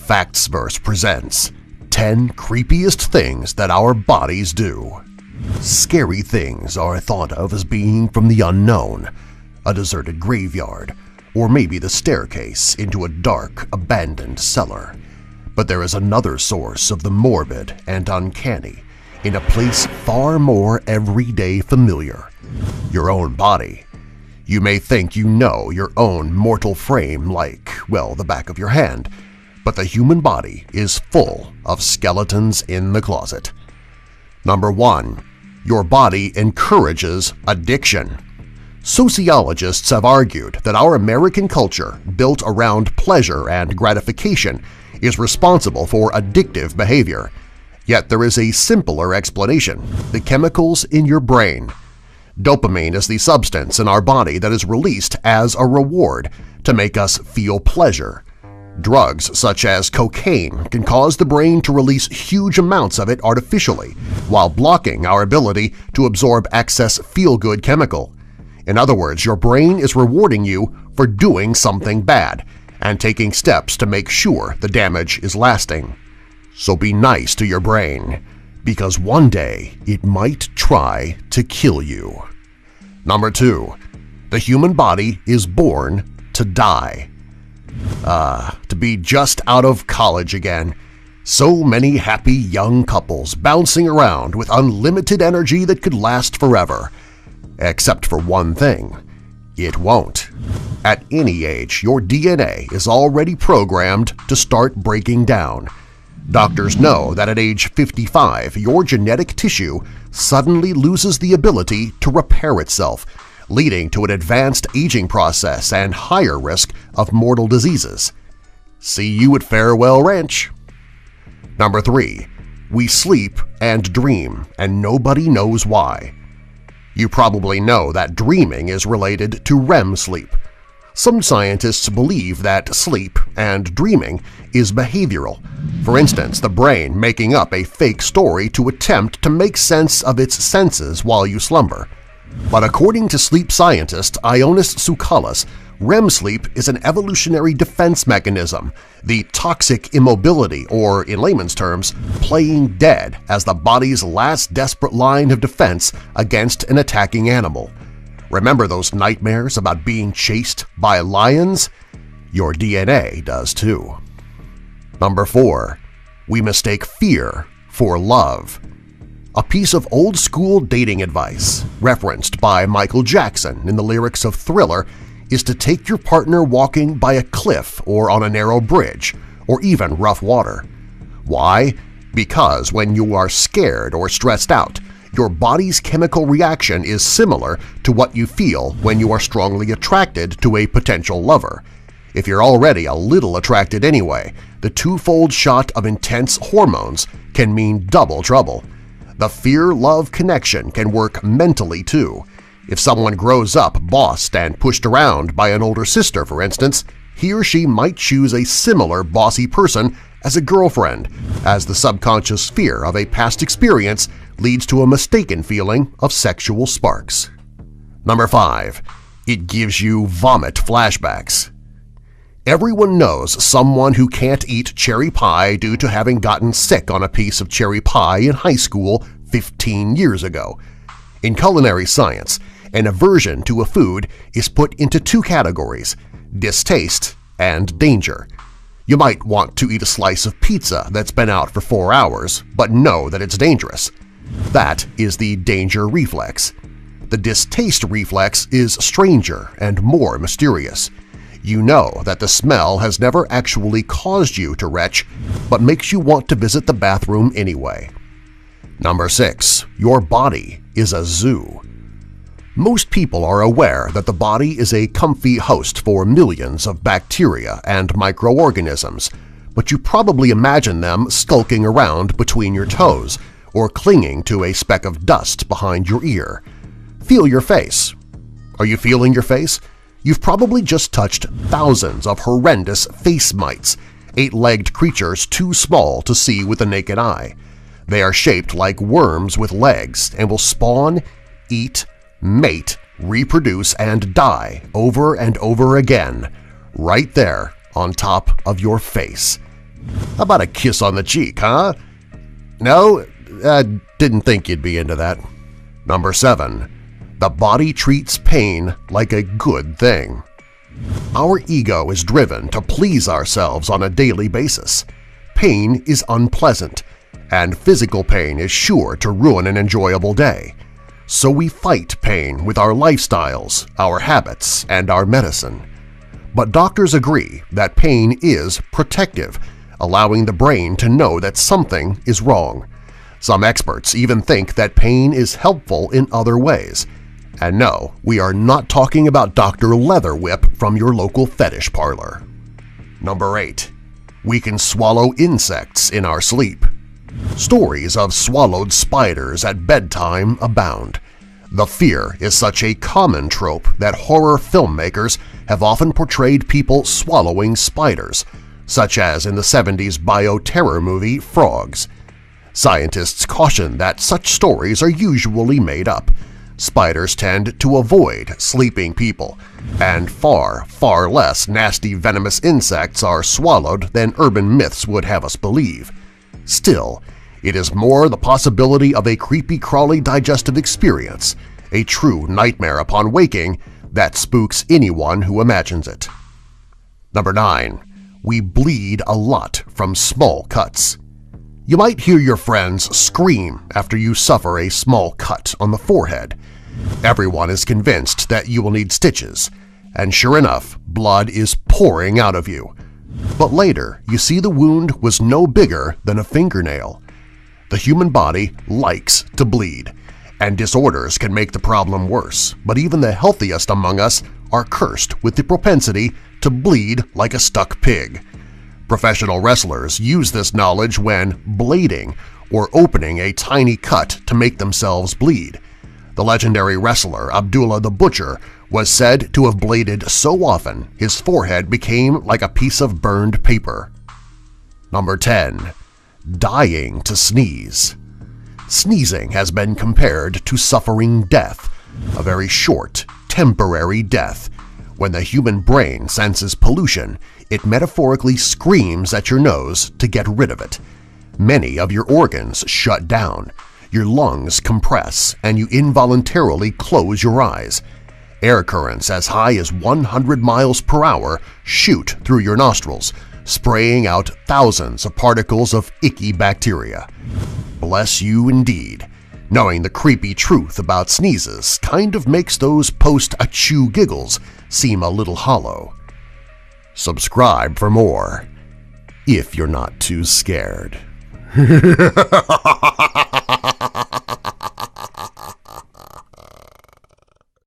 Factsverse presents 10 Creepiest Things That Our Bodies Do. Scary things are thought of as being from the unknown, a deserted graveyard, or maybe the staircase into a dark, abandoned cellar. But there is another source of the morbid and uncanny in a place far more everyday familiar – your own body. You may think you know your own mortal frame like, well, the back of your hand, but the human body is full of skeletons in the closet. Number 1. Your body encourages addiction. Sociologists have argued that our American culture, built around pleasure and gratification, is responsible for addictive behavior. Yet there is a simpler explanation – the chemicals in your brain. Dopamine is the substance in our body that is released as a reward to make us feel pleasure. Drugs such as cocaine can cause the brain to release huge amounts of it artificially while blocking our ability to absorb excess feel-good chemical. In other words, your brain is rewarding you for doing something bad and taking steps to make sure the damage is lasting. So be nice to your brain, because one day it might try to kill you. Number 2. The human body is born to die. To be just out of college again. So many happy young couples bouncing around with unlimited energy that could last forever. Except for one thing – it won't. At any age, your DNA is already programmed to start breaking down. Doctors know that at age 55, your genetic tissue suddenly loses the ability to repair itself, leading to an advanced aging process and higher risk of mortal diseases. See you at Farewell Ranch. Number 3. We sleep and dream, and nobody knows why. You probably know that dreaming is related to REM sleep. Some scientists believe that sleep and dreaming is behavioral. For instance, the brain making up a fake story to attempt to make sense of its senses while you slumber. But according to sleep scientist Ioannis Tsoukalos, REM sleep is an evolutionary defense mechanism, the toxic immobility, or in layman's terms, playing dead as the body's last desperate line of defense against an attacking animal. Remember those nightmares about being chased by lions? Your DNA does too. Number 4. We mistake fear for love. A piece of old-school dating advice, referenced by Michael Jackson in the lyrics of Thriller, is to take your partner walking by a cliff or on a narrow bridge, or even rough water. Why? Because when you are scared or stressed out, your body's chemical reaction is similar to what you feel when you are strongly attracted to a potential lover. If you're already a little attracted anyway, the twofold shot of intense hormones can mean double trouble. The fear-love connection can work mentally too. If someone grows up bossed and pushed around by an older sister, for instance, he or she might choose a similar bossy person as a girlfriend, as the subconscious fear of a past experience leads to a mistaken feeling of sexual sparks. Number 5. It gives you vomit flashbacks. Everyone knows someone who can't eat cherry pie due to having gotten sick on a piece of cherry pie in high school 15 years ago. In culinary science, an aversion to a food is put into 2 categories – distaste and danger. You might want to eat a slice of pizza that's been out for 4 hours, but know that it's dangerous. That is the danger reflex. The distaste reflex is stranger and more mysterious. You know that the smell has never actually caused you to retch, but makes you want to visit the bathroom anyway. Number 6. Your body is a zoo. Most people are aware that the body is a comfy host for millions of bacteria and microorganisms, but you probably imagine them skulking around between your toes or clinging to a speck of dust behind your ear. Feel your face. Are you feeling your face? You've probably just touched thousands of horrendous face mites, 8-legged creatures too small to see with the naked eye. They are shaped like worms with legs and will spawn, eat, mate, reproduce, and die over and over again, right there on top of your face. How about a kiss on the cheek, huh? No, I didn't think you'd be into that. Number 7. The body treats pain like a good thing. Our ego is driven to please ourselves on a daily basis. Pain is unpleasant, and physical pain is sure to ruin an enjoyable day. So we fight pain with our lifestyles, our habits, and our medicine. But doctors agree that pain is protective, allowing the brain to know that something is wrong. Some experts even think that pain is helpful in other ways. And no, we are not talking about Dr. Leatherwhip from your local fetish parlor. Number 8. We can swallow insects in our sleep. Stories of swallowed spiders at bedtime abound. The fear is such a common trope that horror filmmakers have often portrayed people swallowing spiders, such as in the 70s bioterror movie Frogs. Scientists caution that such stories are usually made up. Spiders tend to avoid sleeping people, and far, far less nasty venomous insects are swallowed than urban myths would have us believe. Still, it is more the possibility of a creepy-crawly digestive experience, a true nightmare upon waking, that spooks anyone who imagines it. Number 9. We bleed a lot from small cuts. You might hear your friends scream after you suffer a small cut on the forehead. Everyone is convinced that you will need stitches, and sure enough, blood is pouring out of you. But later, you see the wound was no bigger than a fingernail. The human body likes to bleed, and disorders can make the problem worse, but even the healthiest among us are cursed with the propensity to bleed like a stuck pig. Professional wrestlers use this knowledge when blading or opening a tiny cut to make themselves bleed. The legendary wrestler Abdullah the Butcher was said to have bladed so often his forehead became like a piece of burned paper. Number 10. Dying to sneeze. Sneezing has been compared to suffering death, a very short, temporary death. When the human brain senses pollution, it metaphorically screams at your nose to get rid of it. Many of your organs shut down, your lungs compress, and you involuntarily close your eyes. Air currents as high as 100 miles per hour shoot through your nostrils, spraying out thousands of particles of icky bacteria. Bless you indeed. Knowing the creepy truth about sneezes kind of makes those post-achoo giggles seem a little hollow. Subscribe for more, if you're not too scared.